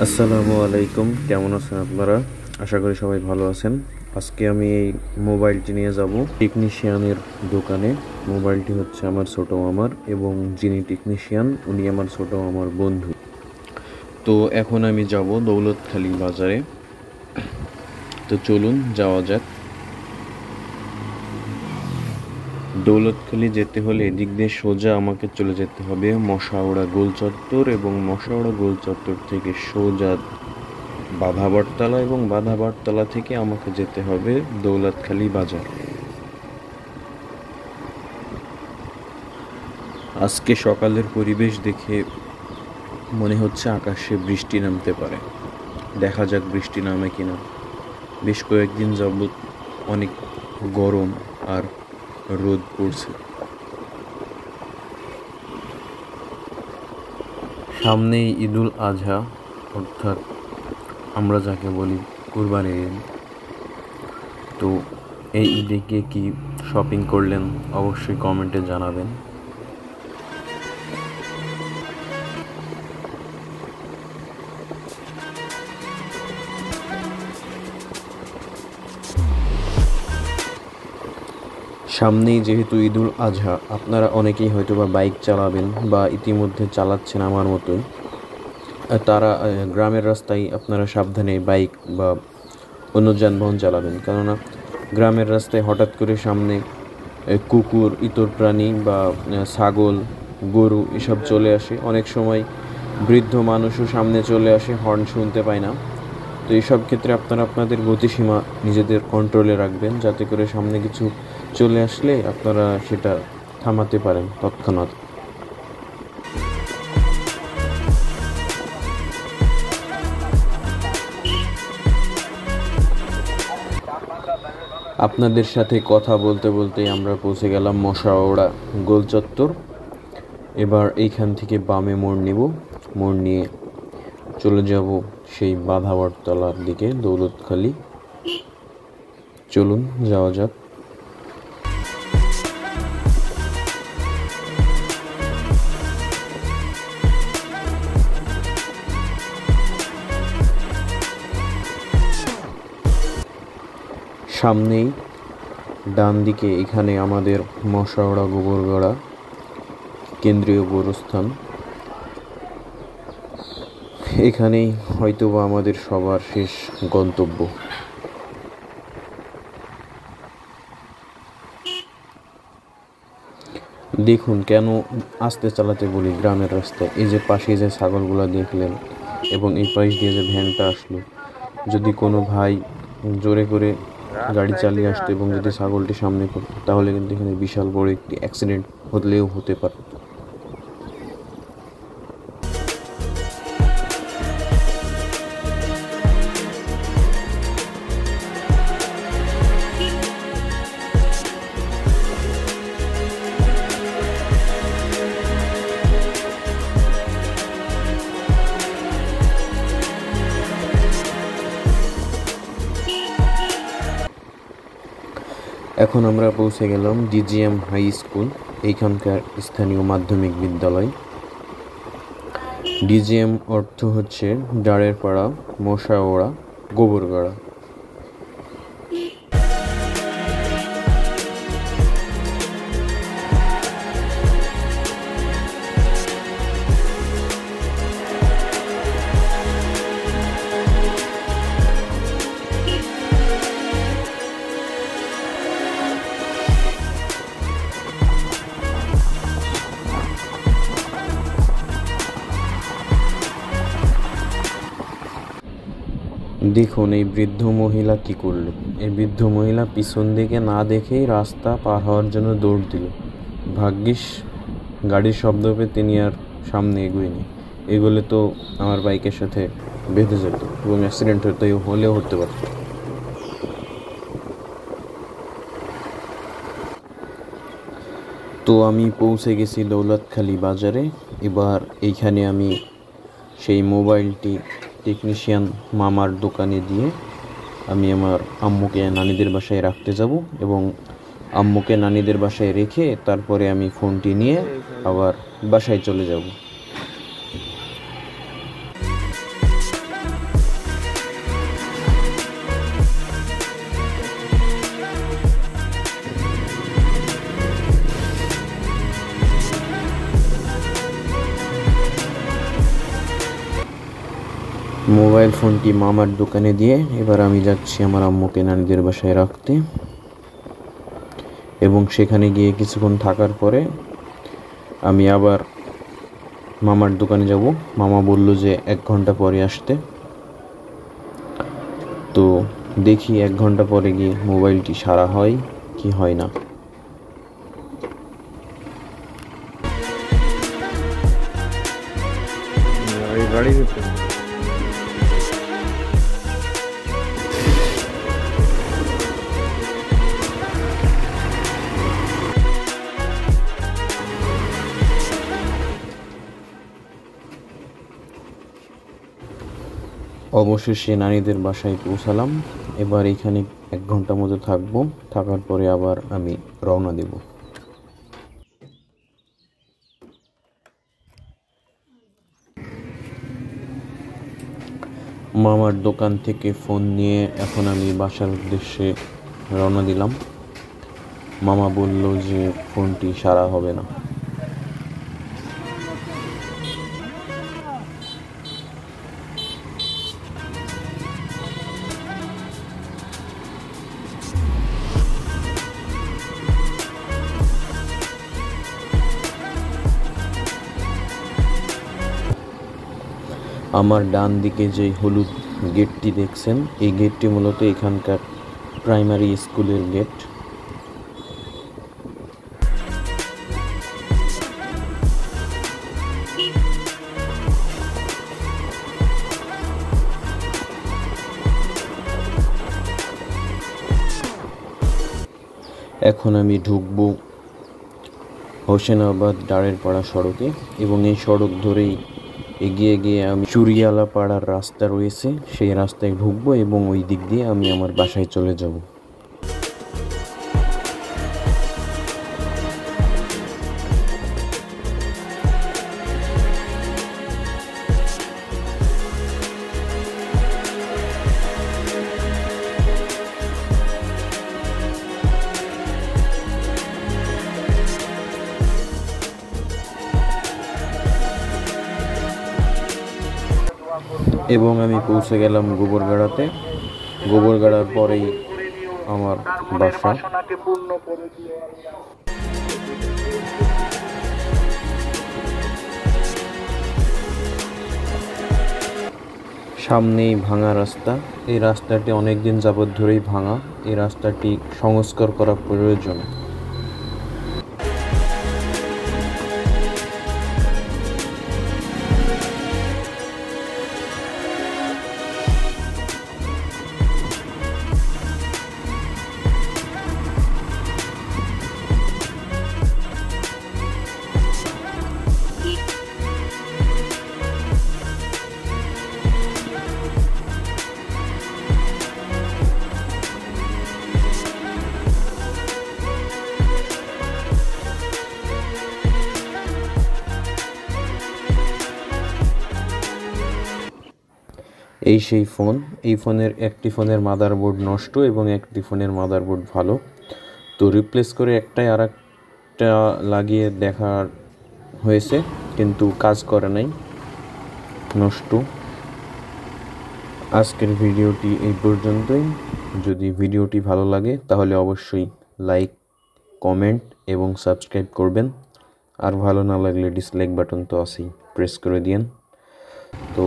আসসালামু আলাইকুম, কেমন আছেন আপনারা? আশা করি সবাই ভালো আছেন। আজকে আমি এই মোবাইলটি নিয়ে যাব টেকনিশিয়ানের দোকানে। মোবাইলটি হচ্ছে আমার ছোট মামার, এবং যিনি টেকনিশিয়ান উনি আমার ছোট মামার বন্ধু। তো এখন আমি যাব দৌলতখালি বাজারে। তো চলুন যাওয়া যাক। দৌলতখালি যেতে হলে এদিক দিয়ে সোজা আমাকে চলে যেতে হবে মশাউড়া গোল চত্বর, এবং মশাউড়া গোল চত্বর থেকে সোজা বাধাবরতলা, এবং বাধাবরতলা থেকে আমাকে যেতে হবে দৌলতখালি বাজার। আজকে সকালের পরিবেশ দেখে মনে হচ্ছে আকাশে বৃষ্টি নামতে পারে। দেখা যাক বৃষ্টি নামে কিনা। বেশ কয়েকদিন যাবৎ অনেক গরম আর রোদ পড়ছে। সামনেই ঈদুল আজহা, অর্থাৎ আমরা যাকে বলি কুরবানির ঈদ। তো এই ঈদে গিয়ে কি শপিং করলেন অবশ্যই কমেন্টে জানাবেন। সামনেই যেহেতু ঈদুল আজহা, আপনারা অনেকেই হয়তো বা বাইক চালাবেন বা ইতিমধ্যে চালাচ্ছেন আমার মতোই। তারা গ্রামের রাস্তায় আপনারা সাবধানে বাইক বা অন্য যানবাহন চালাবেন, কেননা গ্রামের রাস্তায় হঠাৎ করে সামনে কুকুর, ইতর প্রাণী বা ছাগল, গরু এসব চলে আসে। অনেক সময় বৃদ্ধ মানুষও সামনে চলে আসে, হর্ন শুনতে পায় না। তো এইসব ক্ষেত্রে আপনারা আপনাদের গতিসীমা নিজেদের কন্ট্রোলে রাখবেন, যাতে করে সামনে কিছু চলে আসলে আপনারা সেটা থামাতে পারেন তৎক্ষণাৎ। আপনাদের সাথে কথা বলতে বলতেই আমরা পৌঁছে গেলাম মশাউড়া গোল চত্বর। এবার এইখান থেকে বামে মোড় নিব। মোড় নিয়ে চলে যাব সেই বাধাবরতলার দিকে, দৌলতখালি। চলুন যাওয়া যাক। সামনেই ডান দিকে এখানে আমাদের মশাউড়া গোবরগড়া কেন্দ্রীয় গোরস্থান। এখানেই হয়তোবা আমাদের সবার শেষ গন্তব্য। দেখুন কেন আস্তে চালাতে বলি গ্রামের রাস্তায়। এই যে পাশে যে ছাগলগুলো দেখলেন, এবং এই পাশ দিয়ে যে ভ্যানটা আসলো, যদি কোনো ভাই জোরে করে গাড়ি চালিয়ে আসতো এবং যদি ছাগলটি সামনে পড়তো, তাহলে কিন্তু এখানে বিশাল বড় একটি অ্যাক্সিডেন্ট হলেও হতে পারে। এখন আমরা পৌঁছে গেলাম ডিজিএম হাই স্কুল, এইখানকার স্থানীয় মাধ্যমিক বিদ্যালয়। ডিজিএম অর্থ হচ্ছে ডাড়ের পাড়া, মশাওড়া, গোবরগাড়া। দেখুন এই বৃদ্ধ মহিলা কি করলো। এই বৃদ্ধ মহিলা পিছন দিকে না দেখেই রাস্তা পার হওয়ার জন্য দৌড় দিল। ভাগ্যিস গাড়ির শব্দ পেয়ে তিনি আর সামনে এগোয়নি। এগোলে তো আমার বাইকের সাথে বেঁধে যেত এবং অ্যাক্সিডেন্ট হলেও হতে পারত। তো আমি পৌঁছে গেছি দৌলতখালি বাজারে। এবার এইখানে আমি সেই মোবাইলটি টেকনিশিয়ান মামার দোকানে দিয়ে আমি আমার আম্মুকে নানিদের বাসায় রাখতে যাব, এবং আম্মুকে নানিদের বাসায় রেখে তারপরে আমি ফোনটি নিয়ে আবার বাসায় চলে যাব। মোবাইল ফোনটি মামার দোকানে দিয়ে এবার আমি যাচ্ছি আমার আম্মুকে নানিদের বাসায় রাখতে, এবং সেখানে গিয়ে কিছুক্ষণ থাকার পরে আমি আবার মামার দোকানে যাব। মামা বলল যে 1 ঘন্টা পরে আসতে। তো দেখি 1 ঘন্টা পরে গিয়ে মোবাইলটি সারা হয় কি হয় না। অবশেষে নানিদের বাসায় পৌঁছালাম। এবার এখানে 1 ঘন্টা মতো থাকবো, থাকার পরে আবার আমি রওনা দেব। মামার দোকান থেকে ফোন নিয়ে এখন আমি বাসার উদ্দেশ্যে রওনা দিলাম। মামা বলল যে ফোনটি সারা হবে না। আমার ডান দিকে যে হলুদ গেটটি দেখছেন, এই গেটটি মূলত এখানকার প্রাইমারি স্কুলের গেট। এখন আমি ঢুকবো হোসেনাবাদ ডাড়েরপাড়া সড়কে, এবং এই সড়ক ধরেই এগিয়ে গিয়ে আমি চুরিয়ালা পাড়ার রাস্তা রয়েছে, সেই রাস্তায় ঢুকবো এবং ওই দিক দিয়ে আমি আমার বাসায় চলে যাব। এবং আমি পৌঁছে গেলাম গোবরগাড়াতে। গোবরগাড়ার পরেই আমার বাসা। সামনেই ভাঙা রাস্তা। এই রাস্তাটি অনেক দিন যাবৎ ধরেই ভাঙা। এই রাস্তাটি সংস্কার করা প্রয়োজন। এই সেই ফোন। এই ফোনের একটি ফোনের মাদারবোর্ড নষ্ট এবং একটি ফোনের মাদারবোর্ড ভালো, তো রিপ্লেস করে একটাই আর একটা লাগিয়ে দেখা হয়েছে, কিন্তু কাজ করে নাই, নষ্ট। আজকের ভিডিওটি এই পর্যন্তই। যদি ভিডিওটি ভালো লাগে তাহলে অবশ্যই লাইক, কমেন্ট এবং সাবস্ক্রাইব করবেন। আর ভালো না লাগলে ডিসলাইক বাটন তো আছেই, প্রেস করে দিন। তো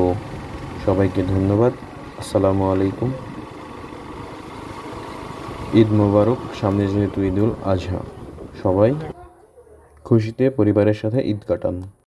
সবাইকে ধন্যবাদ। আসসালামু আলাইকুম। ঈদ মোবারক। সামনে যেহেতু ঈদুল আজহা, সবাই খুশিতে পরিবারের সাথে ঈদ কাটান।